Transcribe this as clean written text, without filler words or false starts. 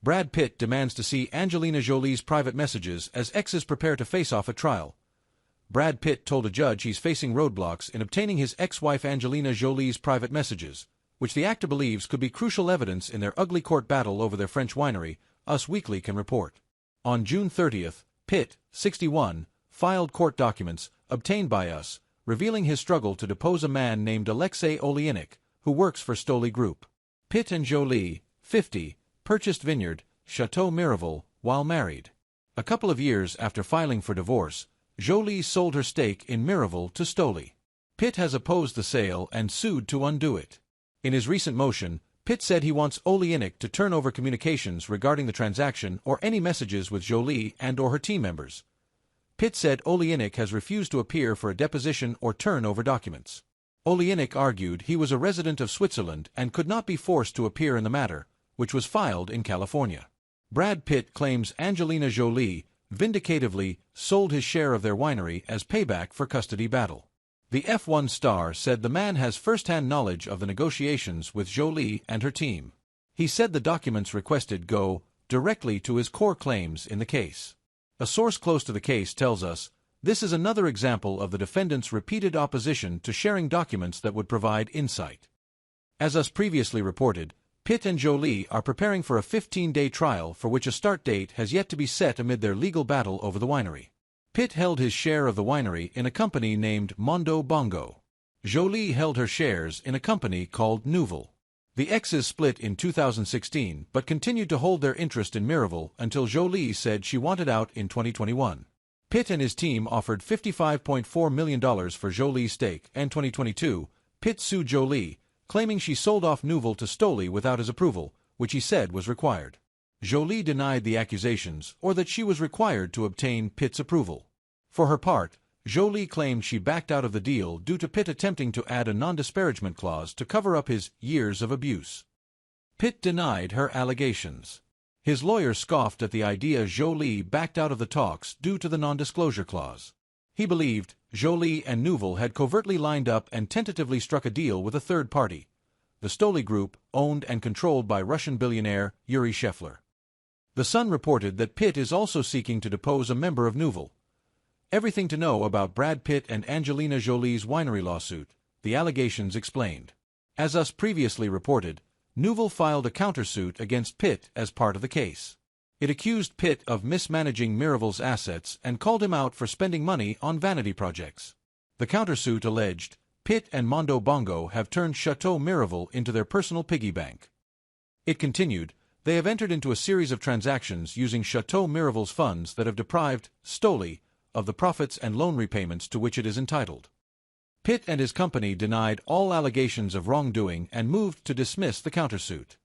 Brad Pitt demands to see Angelina Jolie's private messages as exes prepare to face off at trial. Brad Pitt told a judge he's facing roadblocks in obtaining his ex-wife Angelina Jolie's private messages, which the actor believes could be crucial evidence in their ugly court battle over their French winery, Us Weekly can report. On June 30th, Pitt, 61, filed court documents, obtained by Us, revealing his struggle to depose a man named Alexei Oleinik, who works for Jolie Group. Pitt and Jolie, 50, purchased vineyard, Chateau Miraval, while married. A couple of years after filing for divorce, Jolie sold her stake in Miraval to Jolie. Pitt has opposed the sale and sued to undo it. In his recent motion, Pitt said he wants Oleinik to turn over communications regarding the transaction or any messages with Jolie and/or her team members. Pitt said Oleinik has refused to appear for a deposition or turn over documents. Oleinik argued he was a resident of Switzerland and could not be forced to appear in the matter, which was filed in California. Brad Pitt claims Angelina Jolie vindicatively sold his share of their winery as payback for custody battle. The F1 star said the man has first-hand knowledge of the negotiations with Jolie and her team. He said the documents requested go directly to his core claims in the case. A source close to the case tells us, this is another example of the defendant's repeated opposition to sharing documents that would provide insight. As Us previously reported, Pitt and Jolie are preparing for a 15-day trial for which a start date has yet to be set amid their legal battle over the winery. Pitt held his share of the winery in a company named Mondo Bongo. Jolie held her shares in a company called Nouvel. The Exes split in 2016 but continued to hold their interest in Miraval until Jolie said she wanted out in 2021. Pitt and his team offered $55.4 million for Jolie's stake, and 2022, Pitt sued Jolie, claiming she sold off Nouvel to Jolie without his approval, which he said was required. Jolie denied the accusations or that she was required to obtain Pitt's approval. For her part, Jolie claimed she backed out of the deal due to Pitt attempting to add a non-disparagement clause to cover up his years of abuse. Pitt denied her allegations. His lawyer scoffed at the idea Jolie backed out of the talks due to the non-disclosure clause. He believed Jolie and Nouvel had covertly lined up and tentatively struck a deal with a third party, the Jolie Group, owned and controlled by Russian billionaire Yuri Shefler. The Sun reported that Pitt is also seeking to depose a member of Nouvel. Everything to know about Brad Pitt and Angelina Jolie's winery lawsuit, the allegations explained. As Us previously reported, Nouvel filed a countersuit against Pitt as part of the case. It accused Pitt of mismanaging Miraval's assets and called him out for spending money on vanity projects. The countersuit alleged Pitt and Mondo Bongo have turned Chateau Miraval into their personal piggy bank. It continued, they have entered into a series of transactions using Chateau Miraval's funds that have deprived Jolie of the profits and loan repayments to which it is entitled. Pitt and his company denied all allegations of wrongdoing and moved to dismiss the countersuit.